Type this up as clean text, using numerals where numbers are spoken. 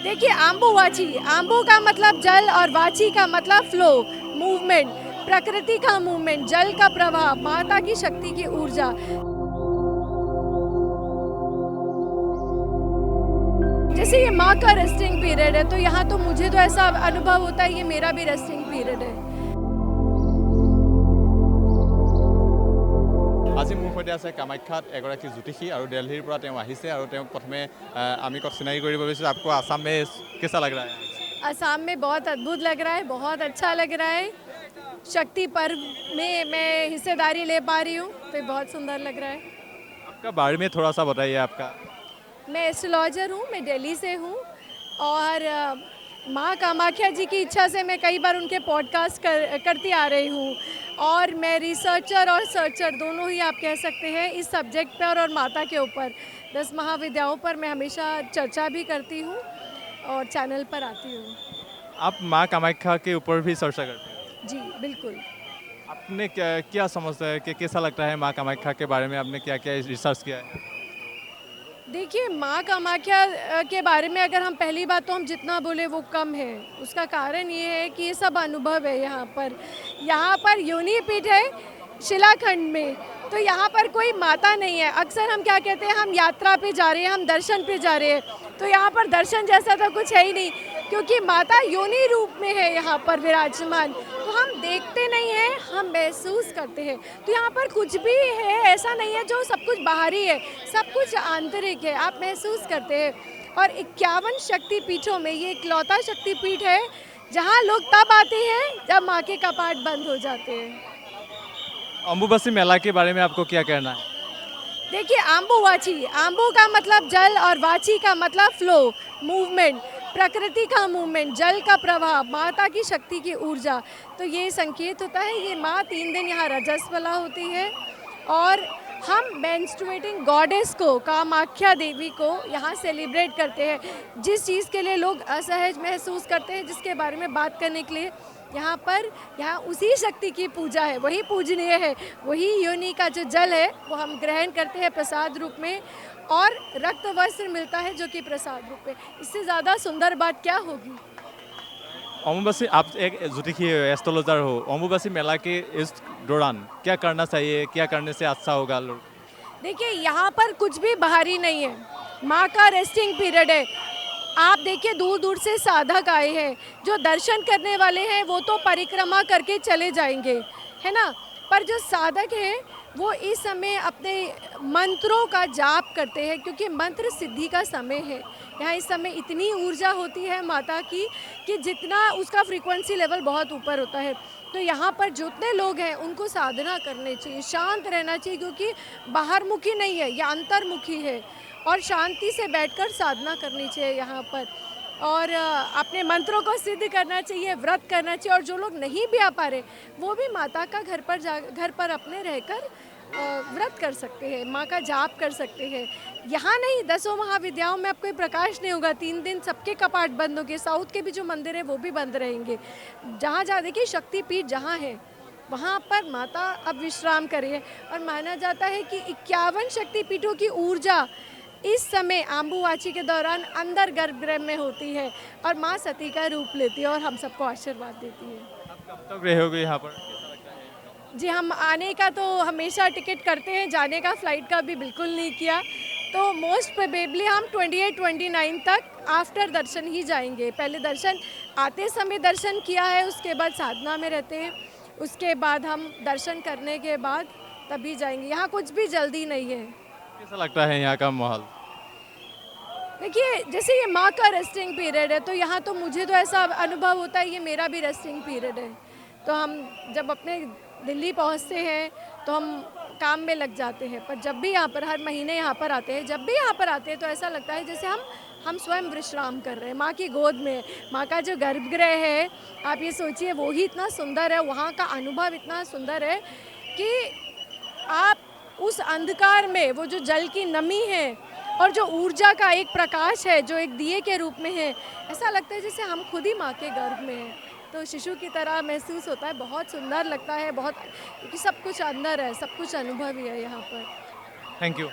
देखिए आम्बुवाची, आम्बु का मतलब जल और वाची का मतलब फ्लो, मूवमेंट, प्रकृति का मूवमेंट, जल का प्रवाह, माता की शक्ति की ऊर्जा। जैसे ये माँ का रेस्टिंग पीरियड है, तो यहाँ तो मुझे तो ऐसा अनुभव होता है ये मेरा भी रेस्टिंग पीरियड है। আজি মোৰ সৈতে আছে কামাখ্যাত এগৰাকী জ্যোতিষী আৰু দিল্লীৰ পৰা তেওঁ আহিছে আৰু তেওঁক প্ৰথমে আমি চিনাকি কৰিব বিচাৰিছোঁ। आपको आसाम में कैसा लग रहा है? असम में बहुत अद्भुत लग रहा है, बहुत अच्छा लग रहा है। शक्ति पर्व में मैं हिस्सेदारी ले पा रही हूँ, तो बहुत सुंदर लग रहा है। आपका बारे में थोड़ा सा बताइए आपका। मैं एस्ट्रोलॉजर हूँ, मैं दिल्ली से हूँ और माँ कामाख्या जी की इच्छा से मैं कई बार उनके पॉडकास्ट करती आ रही हूँ और मैं रिसर्चर और सर्चर दोनों ही आप कह सकते हैं इस सब्जेक्ट पर और माता के ऊपर 10 महाविद्याओं पर मैं हमेशा चर्चा भी करती हूँ और चैनल पर आती हूँ। आप माँ कामाख्या के ऊपर भी चर्चा करते हैं? जी बिल्कुल। आपने क्या समझता है कि कैसा लगता है माँ कामाख्या के बारे में? आपने क्या क्या रिसर्च किया है? देखिए माँ कामाख्या के बारे में अगर हम पहली बात तो हम जितना बोले वो कम है। उसका कारण ये है कि ये सब अनुभव है यहाँ पर योनि पीठ है शिलाखंड में, तो यहाँ पर कोई माता नहीं है। अक्सर हम क्या कहते हैं, हम यात्रा पे जा रहे हैं, हम दर्शन पे जा रहे हैं, तो यहाँ पर दर्शन जैसा तो कुछ है ही नहीं, क्योंकि माता योनि रूप में है यहाँ पर विराजमान। तो हम देखते नहीं हैं, हम महसूस करते हैं। तो यहाँ पर कुछ भी है ऐसा नहीं है जो सब कुछ बाहरी है, सब कुछ आंतरिक है, आप महसूस करते हैं। और 51 शक्तिपीठों में ये इकलौता शक्तिपीठ है जहाँ लोग तब आते हैं जब माँ के कपाट बंद हो जाते हैं। अम्बुबासी मेला के बारे में आपको क्या कहना है? देखिए आम्बुवाची, आम्बु का मतलब जल और वाची का मतलब फ्लो, मूवमेंट, प्रकृति का मूवमेंट, जल का प्रवाह, माता की शक्ति की ऊर्जा। तो ये संकेत होता है, ये माँ 3 दिन यहाँ रजस्वला होती है और हम मेंस्ट्रुएटिंग गॉडेस को, कामाख्या देवी को यहाँ सेलिब्रेट करते हैं। जिस चीज़ के लिए लोग असहज महसूस करते हैं, जिसके बारे में बात करने के लिए यहाँ उसी शक्ति की पूजा है, वही पूजनीय है। वही योनि का जो जल है वो हम ग्रहण करते हैं प्रसाद रूप में और रक्त वस्त्र मिलता है जो कि प्रसाद रूप में। इससे ज़्यादा सुंदर बात क्या होगी? अम्बुबासी, आप एक ज्योतिषी एस्ट्रोलॉजर हो, अम्बुबासी मेला के इस दौरान क्या करना चाहिए, क्या करने से अच्छा होगा लोग? देखिए यहाँ पर कुछ भी बाहरी नहीं है, माँ का रेस्टिंग पीरियड है। आप देखिए दूर दूर से साधक आए हैं, जो दर्शन करने वाले हैं वो तो परिक्रमा करके चले जाएंगे, है ना, पर जो साधक हैं वो इस समय अपने मंत्रों का जाप करते हैं, क्योंकि मंत्र सिद्धि का समय है। यहाँ इस समय इतनी ऊर्जा होती है माता की कि जितना उसका फ्रीक्वेंसी लेवल बहुत ऊपर होता है। तो यहाँ पर जितने लोग हैं उनको साधना करनी चाहिए, शांत रहना चाहिए, क्योंकि बाहरमुखी नहीं है, यह अंतर्मुखी है और शांति से बैठकर साधना करनी चाहिए यहाँ पर और अपने मंत्रों को सिद्ध करना चाहिए, व्रत करना चाहिए। और जो लोग नहीं भी आ पा रहे वो भी माता का घर पर अपने रहकर व्रत कर सकते हैं, माँ का जाप कर सकते हैं। यहाँ नहीं, 10 महाविद्याओं में अब कोई प्रकाश नहीं होगा, 3 दिन सबके कपाट बंद होंगे। साउथ के भी जो मंदिर है वो भी बंद रहेंगे। जहाँ जहाँ देखिए शक्तिपीठ जहाँ है वहाँ पर माता अब विश्राम करिए और माना जाता है कि 51 शक्तिपीठों की ऊर्जा इस समय आम्बुवाची के दौरान अंदर गर्भगृह में होती है और माँ सती का रूप लेती है और हम सबको आशीर्वाद देती है। आप कब तक रहोगे यहाँ पर? कैसा लगता है? जी हम आने का तो हमेशा टिकट करते हैं, जाने का फ्लाइट का भी बिल्कुल नहीं किया। तो मोस्ट प्रोबेबली हम 28-29 तक आफ्टर दर्शन ही जाएंगे। पहले दर्शन आते समय दर्शन किया है, उसके बाद साधना में रहते हैं, उसके बाद हम दर्शन करने के बाद तभी जाएंगे। यहाँ कुछ भी जल्दी नहीं है। कैसा लगता है यहाँ का माहौल? देखिए जैसे ये माँ का रेस्टिंग पीरियड है, तो यहाँ तो मुझे तो ऐसा अनुभव होता है ये मेरा भी रेस्टिंग पीरियड है। तो हम जब अपने दिल्ली पहुँचते हैं तो हम काम में लग जाते हैं, पर जब भी यहाँ पर हर महीने यहाँ पर आते हैं, जब भी यहाँ पर आते हैं तो ऐसा लगता है जैसे हम स्वयं विश्राम कर रहे हैं माँ की गोद में। माँ का जो गर्भगृह है, आप ये सोचिए वो ही इतना सुंदर है, वहाँ का अनुभव इतना सुंदर है कि आप उस अंधकार में वो जो जल की नमी है और जो ऊर्जा का एक प्रकाश है जो एक दिए के रूप में है, ऐसा लगता है जैसे हम खुद ही माँ के गर्भ में हैं। तो शिशु की तरह महसूस होता है, बहुत सुंदर लगता है, बहुत, क्योंकि सब कुछ अंदर है, सब कुछ अनुभव ही है यहाँ पर। Thank you.